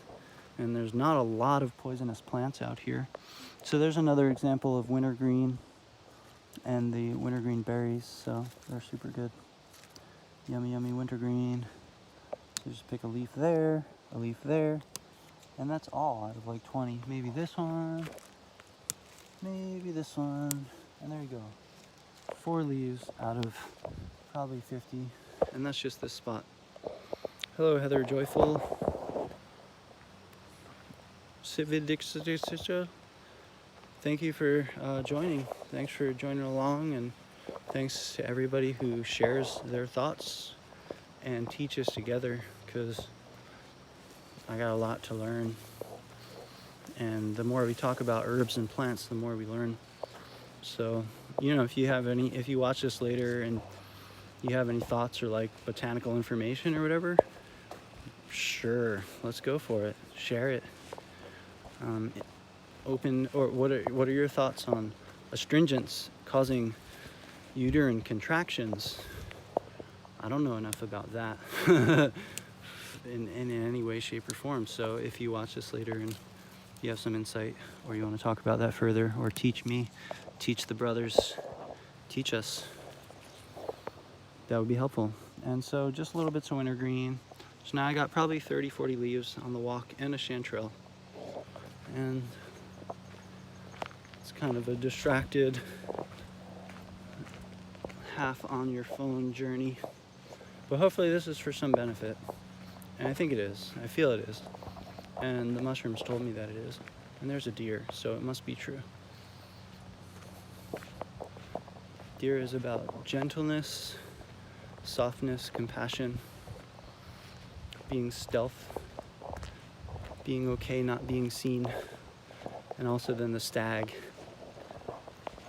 And there's not a lot of poisonous plants out here. So there's another example of wintergreen and the wintergreen berries. So they're super good. Yummy, yummy wintergreen. So just pick a leaf there, and that's all out of like 20. Maybe this one, maybe this one, and there you go. 4 leaves out of probably 50, and that's just this spot. Hello, Heather Joyful. Thank you for joining. Thanks for joining along, and thanks to everybody who shares their thoughts and teaches together, because I got a lot to learn. And the more we talk about herbs and plants, the more we learn. So, you know, if you watch this later and you have any thoughts or like botanical information or whatever, sure, let's go for it. Share it. What are your thoughts on astringents causing uterine contractions? I don't know enough about that in any way, shape, or form. So if you watch this later and you have some insight, or you want to talk about that further, or teach me, teach the brothers, teach us, that would be helpful. And so just little bits of wintergreen. So now I got probably 30-40 leaves on the walk and a chanterelle. And it's kind of a distracted, half on your phone journey. But hopefully this is for some benefit. And I think it is. I feel it is. And the mushrooms told me that it is. And there's a deer, so it must be true. Deer is about gentleness, softness, compassion, being stealth, being okay not being seen. And also then the stag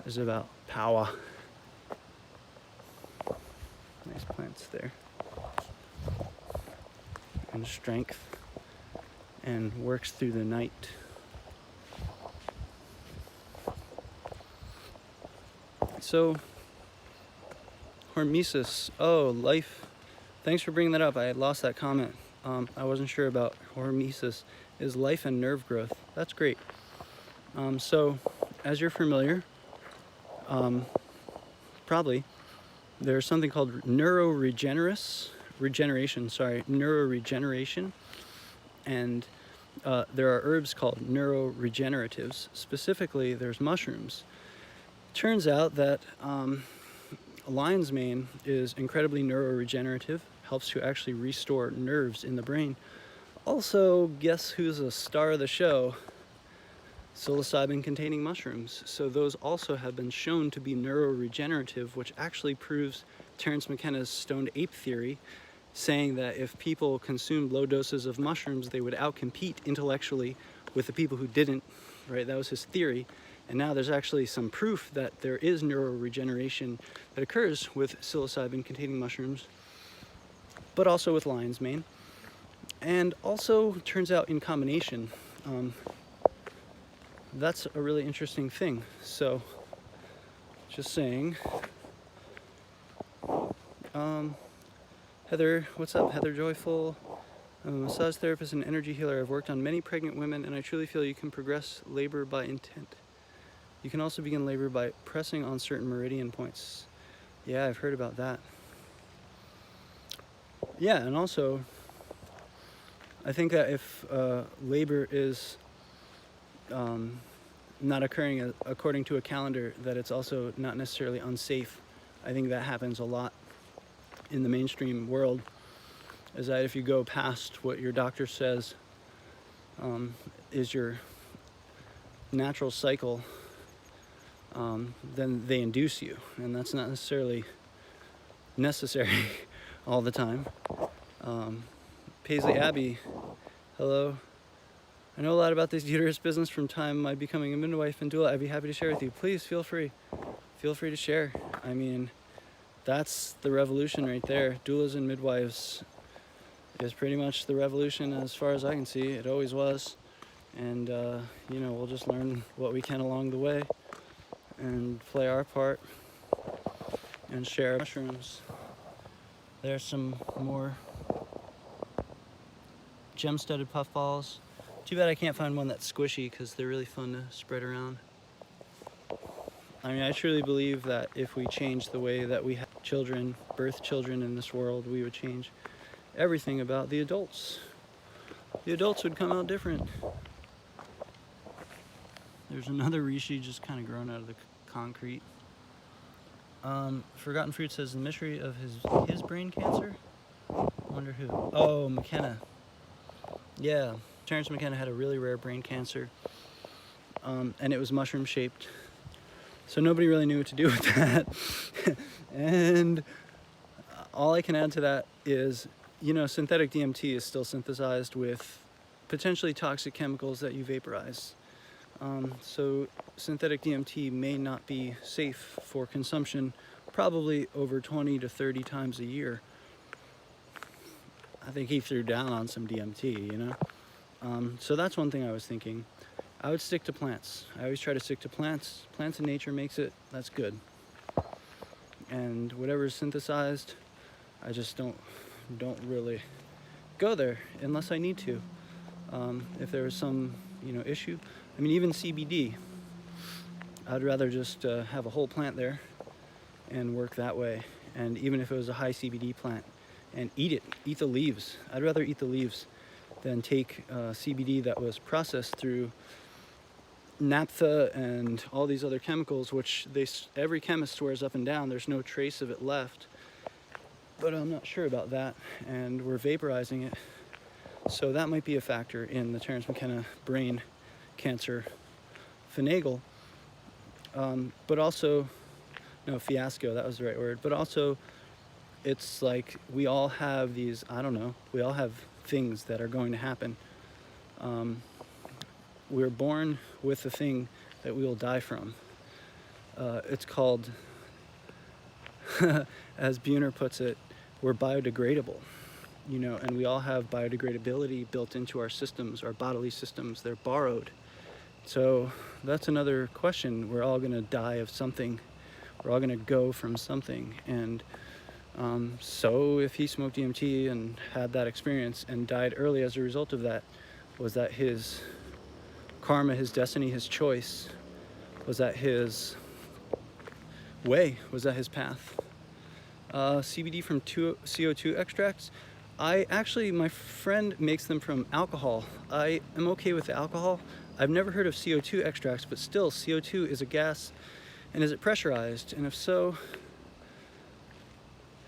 is about power and strength and works through the night. So, hormesis. Oh, life. Thanks for bringing that up. I had lost that comment. I wasn't sure about hormesis. Is life and nerve growth. That's great. So, as you're familiar, probably, there's something called neuroregeneration, and there are herbs called neuroregeneratives. Specifically, there's mushrooms. Turns out that lion's mane is incredibly neuroregenerative, helps to actually restore nerves in the brain. Also, guess who's a star of the show? Psilocybin-containing mushrooms. So those also have been shown to be neuroregenerative, which actually proves Terence McKenna's stoned ape theory, saying that if people consumed low doses of mushrooms, they would outcompete intellectually with the people who didn't, right? That was his theory. And now there's actually some proof that there is neuroregeneration that occurs with psilocybin-containing mushrooms, but also with lion's mane. And also, turns out in combination, that's a really interesting thing. So, just saying. Heather, what's up? Heather Joyful. I'm a massage therapist and energy healer. I've worked on many pregnant women, and I truly feel you can progress labor by intent. You can also begin labor by pressing on certain meridian points. Yeah, I've heard about that. Yeah, and also, I think that if labor is not occurring according to a calendar, that it's also not necessarily unsafe. I think that happens a lot in the mainstream world, is that if you go past what your doctor says is your natural cycle, then they induce you, and that's not necessarily necessary all the time. Paisley Abbey, hello. I know a lot about this uterus business from time my becoming a midwife and doula. I'd be happy to share with you. Please feel free to share. I mean, that's the revolution right there. Doulas and midwives is pretty much the revolution as far as I can see. It always was. And, you know, we'll just learn what we can along the way and play our part and share mushrooms. There's some more gem-studded puffballs. Too bad I can't find one that's squishy because they're really fun to spread around. I mean, I truly believe that if we change the way that we have children, birth children in this world, we would change everything about the adults. The adults would come out different. There's another reishi just kind of growing out of the concrete. Forgotten Fruit says the mystery of his brain cancer. I wonder who. Oh, McKenna. Yeah, Terence McKenna had a really rare brain cancer, and it was mushroom shaped. So nobody really knew what to do with that. And all I can add to that is, you know, synthetic DMT is still synthesized with potentially toxic chemicals that you vaporize. So synthetic DMT may not be safe for consumption, probably over 20 to 30 times a year. I think he threw down on some DMT, you know? So that's one thing I was thinking. I would stick to plants. I always try to stick to plants. Plants and nature makes it, that's good. And whatever is synthesized, I just don't really go there unless I need to. If there was some, you know, issue. I mean, even CBD, I'd rather just have a whole plant there and work that way. And even if it was a high CBD plant, and eat the leaves. I'd rather eat the leaves than take CBD that was processed through naphtha and all these other chemicals, which every chemist swears up and down there's no trace of it left. But I'm not sure about that, and we're vaporizing it. So that might be a factor in the Terence McKenna brain cancer finagle. But also, no, fiasco, that was the right word. But also, it's like we all have these, I don't know, we all have things that are going to happen. We're born with the thing that we will die from. It's called, as Buhner puts it, we're biodegradable. and we all have biodegradability built into our systems, our bodily systems. They're borrowed. So that's another question. We're all going to die of something. We're all going to go from something. And so if he smoked DMT and had that experience and died early as a result of that, was that his karma, his destiny, his choice? Was that his way? Was that his path? CBD from CO2 extracts. My friend makes them from alcohol. I am okay with the alcohol. I've never heard of CO2 extracts, but still, CO2 is a gas, and is it pressurized? And if so,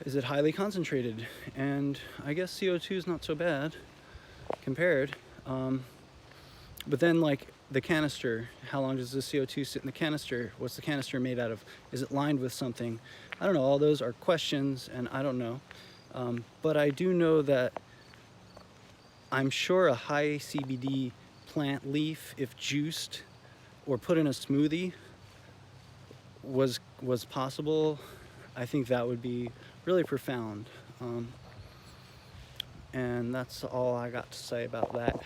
is it highly concentrated? And I guess CO2 is not so bad compared. But then, like, the canister, how long does the CO2 sit in the canister? What's the canister made out of? Is it lined with something? I don't know. All those are questions, and I don't know. But I do know that I'm sure a high CBD plant leaf, if juiced or put in a smoothie, was possible. I think that would be really profound. And that's all I got to say about that.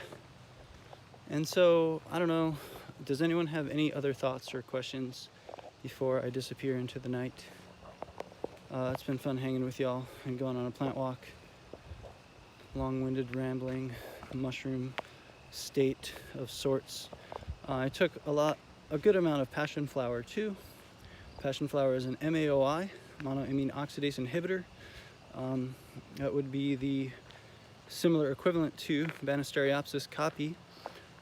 And so, I don't know, does anyone have any other thoughts or questions before I disappear into the night? It's been fun hanging with y'all and going on a plant walk. Long-winded rambling, mushroom state of sorts. I took a good amount of Passionflower too. Passionflower is an MAOI, monoamine oxidase inhibitor. That would be the similar equivalent to Banisteriopsis caapi,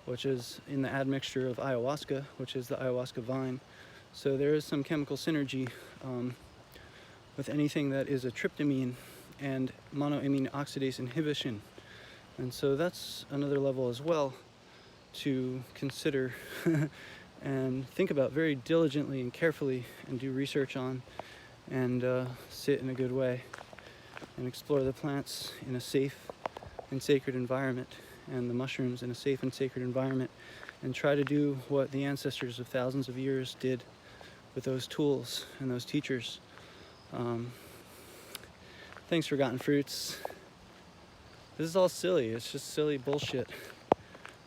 which is in the admixture of ayahuasca, which is the ayahuasca vine. So there is some chemical synergy with anything that is a tryptamine and monoamine oxidase inhibition. And so that's another level as well to consider and think about very diligently and carefully and do research on, and sit in a good way and explore the plants in a safe and sacred environment, and the mushrooms in a safe and sacred environment, and try to do what the ancestors of thousands of years did with those tools and those teachers. Thanks, Forgotten Fruits. This is all silly. It's just silly bullshit.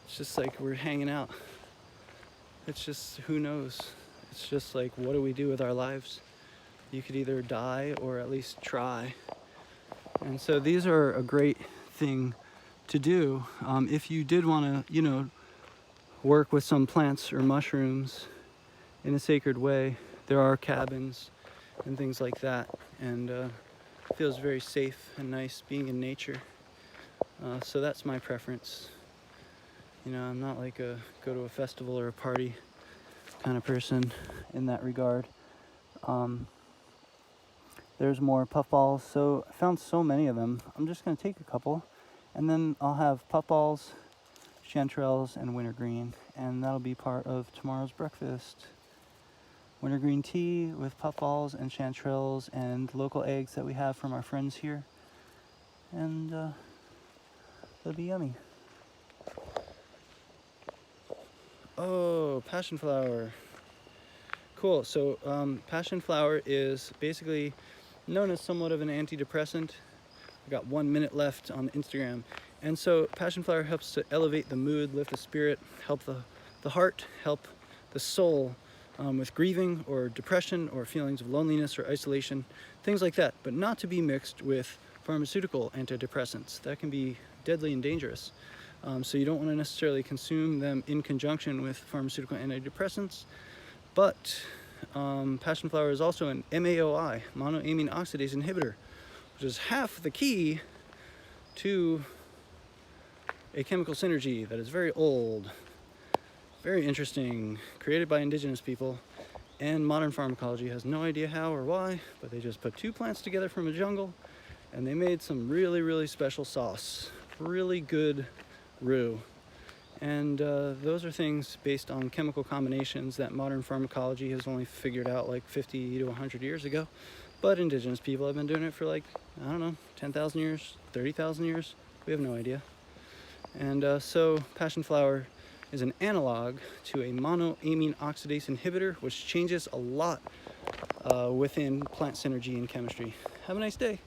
It's just like we're hanging out. It's just, who knows? It's just like, what do we do with our lives? You could either die or at least try. And so these are a great thing to do. If you did want to, work with some plants or mushrooms in a sacred way, there are cabins and things like that. And it feels very safe and nice being in nature. So that's my preference. I'm not like a go to a festival or a party kind of person in that regard. There's more puffballs. So I found so many of them. I'm just going to take a couple, and then I'll have puffballs, chanterelles, and wintergreen, and that'll be part of tomorrow's breakfast. Wintergreen tea with puffballs and chanterelles and local eggs that we have from our friends here, and it'll be yummy. Oh, Passionflower. Cool. So Passionflower is basically known as somewhat of an antidepressant. I got 1 minute left on Instagram. And so Passionflower helps to elevate the mood, lift the spirit, help the heart, help the soul with grieving or depression or feelings of loneliness or isolation, things like that, but not to be mixed with pharmaceutical antidepressants. That can be deadly and dangerous. So you don't want to necessarily consume them in conjunction with pharmaceutical antidepressants. But Passionflower is also an MAOI, monoamine oxidase inhibitor, which is half the key to a chemical synergy that is very old, very interesting, created by indigenous people, and modern pharmacology has no idea how or why, but they just put two plants together from a jungle, and they made some really, really special sauce, really good roux. And those are things based on chemical combinations that modern pharmacology has only figured out like 50 to 100 years ago. But indigenous people have been doing it for 10,000 years, 30,000 years. We have no idea. And so Passionflower is an analog to a monoamine oxidase inhibitor, which changes a lot within plant synergy and chemistry. Have a nice day.